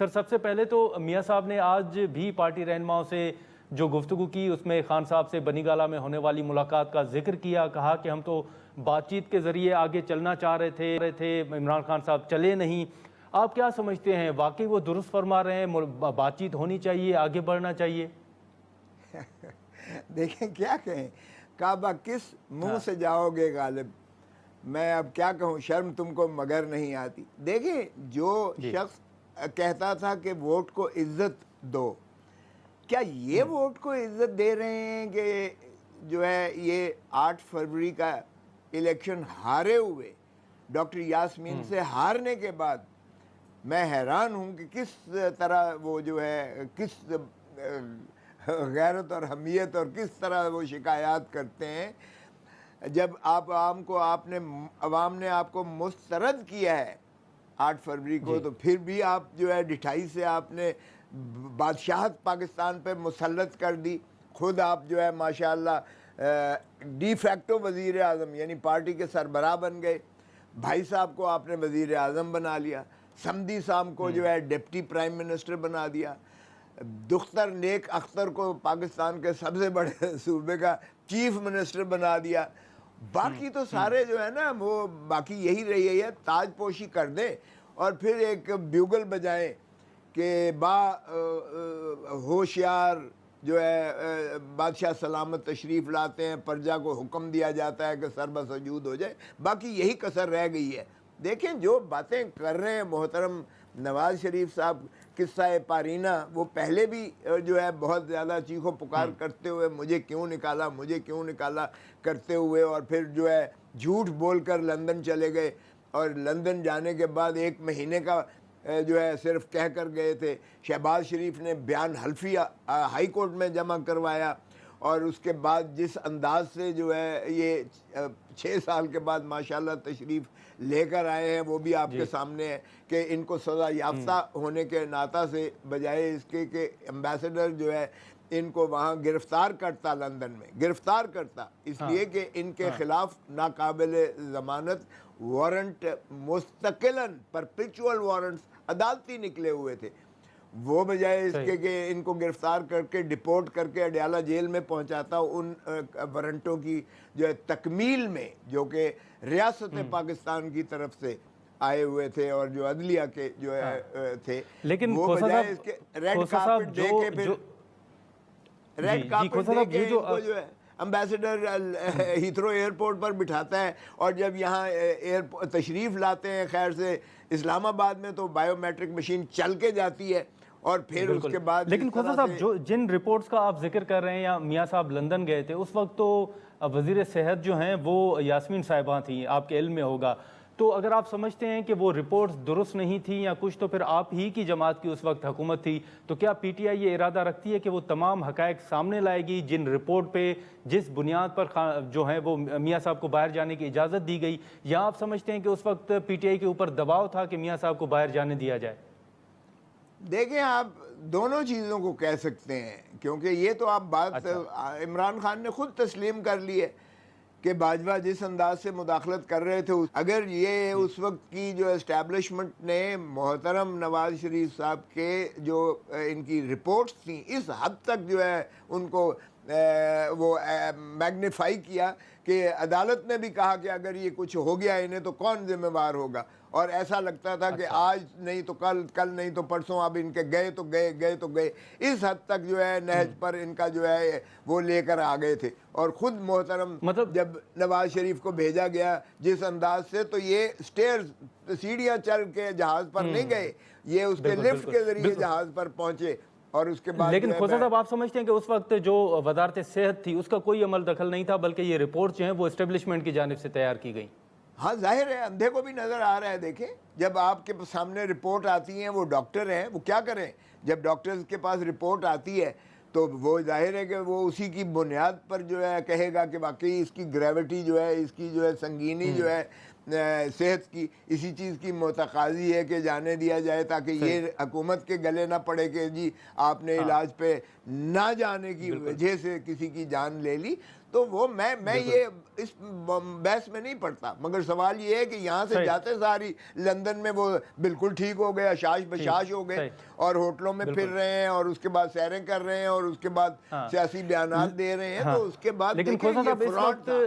سر سب سے پہلے تو میاں صاحب نے آج بھی پارٹی رہنماؤں سے جو گفتگو کی اس میں خان صاحب سے بنی گالہ میں ہونے والی ملاقات کا ذکر کیا، کہا کہ ہم تو بات چیت کے ذریعے آگے چلنا چاہ رہے تھے، عمران خان صاحب چلے نہیں۔ آپ کیا سمجھتے ہیں، واقعی وہ درست فرما رہے ہیں، بات چیت ہونی چاہیے، آگے بڑھنا چاہیے؟ دیکھیں کیا کہیں، کعبہ کس منہ سے جاؤ گے غالب، میں اب کیا کہوں، شرم تم کو مگر نہیں آتی۔ دیکھیں جو شخص کہتا تھا کہ ووٹ کو عزت دو، کیا یہ ووٹ کو عزت دے رہے ہیں کہ جو ہے یہ 8 فروری کا الیکشن ہارے ہوئے، ڈاکٹر یاسمین سے ہارنے کے بعد میں حیران ہوں کہ کس طرح وہ جو ہے کس غیرت اور حمیت اور کس طرح وہ شکایات کرتے ہیں، جب عوام نے آپ کو مسترد کیا ہے 8 فروری کو، تو پھر بھی آپ جو ہے ڈٹھائی سے آپ نے بادشاہت پاکستان پہ مسلط کر دی، خود آپ جو ہے ماشاءاللہ ڈی فیکٹو وزیر اعظم یعنی پارٹی کے سربراہ بن گئے، بھائی صاحب کو آپ نے وزیر اعظم بنا لیا، سمدی صاحب کو جو ہے ڈپٹی پرائم منسٹر بنا دیا، دختر نیک اختر کو پاکستان کے سب سے بڑے صوبے کا چیف منسٹر بنا دیا۔ باقی تو سارے جو ہے نا وہ باقی یہی رہی ہے، تاج پوشی کر دیں اور پھر ایک بیوگل بجائیں کہ ہوشیار جو ہے بادشاہ سلامت تشریف لاتے ہیں، پرجا کو حکم دیا جاتا ہے کہ سر بسجود ہو جائے، باقی یہی کسر رہ گئی ہے۔ دیکھیں جو باتیں کر رہے ہیں محترم نواز شریف صاحب، قصہ پارینہ، وہ پہلے بھی جو ہے بہت زیادہ چیخ و پکار کرتے ہوئے مجھے کیوں نکالا کرتے ہوئے، اور پھر جو ہے جھوٹ بول کر لندن چلے گئے، اور لندن جانے کے بعد 1 مہینے کا جو ہے صرف کہہ کر گئے تھے۔ شہباز شریف نے بیان حلفی ہائی کورٹ میں جمع کروایا، اور اس کے بعد جس انداز سے جو ہے یہ 6 سال کے بعد ماشاءاللہ تشریف لے کر آئے ہیں، وہ بھی آپ کے سامنے ہے کہ ان کو سزا یافتہ ہونے کے ناطہ سے بجائے اس کے کہ ایمبیسڈر جو ہے ان کو وہاں گرفتار کرتا، لندن میں گرفتار کرتا، اس لیے کہ ان کے خلاف ناقابل ضمانت وارنٹ مستقلاً پرپیچول وارنٹس عدالتی نکلے ہوئے تھے، وہ بجائے اس کے کہ ان کو گرفتار کر کے ڈپورٹ کر کے اڈیالہ جیل میں پہنچاتا، ان وارنٹوں کی جو ہے تکمیل میں جو کہ ریاست پاکستان کی طرف سے آئے ہوئے تھے اور جو عدلیہ کے جو ہے تھے، لیکن وہ بجائے اس کے ریڈ کارپٹ دے کے پھر ریڈ کارپٹ دے کے ان کو جو ہے امبیسڈر ہیتھرو ایئرپورٹ پر بٹھاتا ہے، اور جب یہاں تشریف لاتے ہیں خیر سے اسلام آباد میں تو بائیو میٹرک مشین چل کے جاتی ہے، اور پھر اس کے بعد لیکن کھوسا صاحب جن رپورٹس کا آپ ذکر کر رہے ہیں، یا میاں صاحب لندن گئے تھے اس وقت تو وزیر صحت جو ہیں وہ یاسمین صاحبہ تھیں، آپ کے علم میں ہوگا، تو اگر آپ سمجھتے ہیں کہ وہ رپورٹس درست نہیں تھیں یا کچھ، تو پھر آپ ہی کی جماعت کی اس وقت حکومت تھی، تو کیا پی ٹی آئی یہ ارادہ رکھتی ہے کہ وہ تمام حقائق سامنے لائے گی جن رپورٹ پہ جس بنیاد پر جو ہے وہ میاں صاحب کو باہر جانے کی اجازت دی گئی، یا آپ سمجھتے ہیں کہ اس وقت پی ٹی آئی کے اوپر دباؤ تھا کہ میاں صاحب کو باہر جانے دیا جائے؟ دیکھیں آپ دونوں چیزوں کو کہہ سکتے ہیں، کیونکہ یہ تو آپ بات عمران خان نے خود تسلیم کر لی ہے کہ باجوہ جس انداز سے مداخلت کر رہے تھے، اگر یہ اس وقت کی جو اسٹیبلشمنٹ نے محترم نواز شریف صاحب کے جو ان کی رپورٹس تھیں اس حد تک جو ہے ان کو وہ میگنیفائی کیا کہ عدالت نے بھی کہا کہ اگر یہ کچھ ہو گیا انہیں تو کون ذمہ وار ہوگا، اور ایسا لگتا تھا کہ آج نہیں تو کل نہیں تو پرسوں، اب ان کے گئے تو گئے، اس حد تک جو ہے نہج پر ان کا جو ہے وہ لے کر آ گئے تھے، اور خود محترم جب نواز شریف کو بھیجا گیا جس انداز سے، تو یہ سٹیئرز سیڑھیاں چل کے جہاز پر نہیں گئے، یہ اس کے لفٹ کے ذریعے جہاز پر پہنچے، اور اس کے بعد لیکن کھوسا صاحب آپ سمجھتے ہیں کہ اس وقت جو وزارت صحت تھی اس کا کوئی عمل دخل نہیں تھا، بلکہ یہ رپورٹ جو ہیں وہ اسٹیبلشمنٹ کی جانب سے تیار کی گئی؟ ہاں ظاہر ہے، اندھے کو بھی نظر آ رہا ہے۔ دیکھیں جب آپ کے سامنے رپورٹ آتی ہیں، وہ ڈاکٹر ہیں، وہ کیا کریں، جب ڈاکٹرز کے پاس رپورٹ آتی ہے تو وہ ظاہر ہے کہ وہ اسی کی بنیاد پر جو ہے کہے گا کہ واقعی اس کی گریوٹی جو ہے، اس کی جو ہے سنگینی جو ہے صحت کی اسی چیز کی متقاضی ہے کہ جانے دیا جائے تاکہ یہ حکومت کے گلے نہ پڑے کہ جی آپ نے علاج پہ نہ جانے کی وجہ سے کسی کی جان لے لی. تو وہ میں یہ اس بحث میں نہیں پڑتا, مگر سوال یہ ہے کہ یہاں سے جاتے ساری لندن میں وہ بالکل ٹھیک ہو گئے, اشاش بشاش ہو گئے اور ہوٹلوں میں پھر رہے ہیں اور اس کے بعد سیریں کر رہے ہیں اور اس کے بعد سیاسی بیانات دے رہے ہیں. تو اس کے بعد لیکن دیکھیں یہ فراڈ تھا.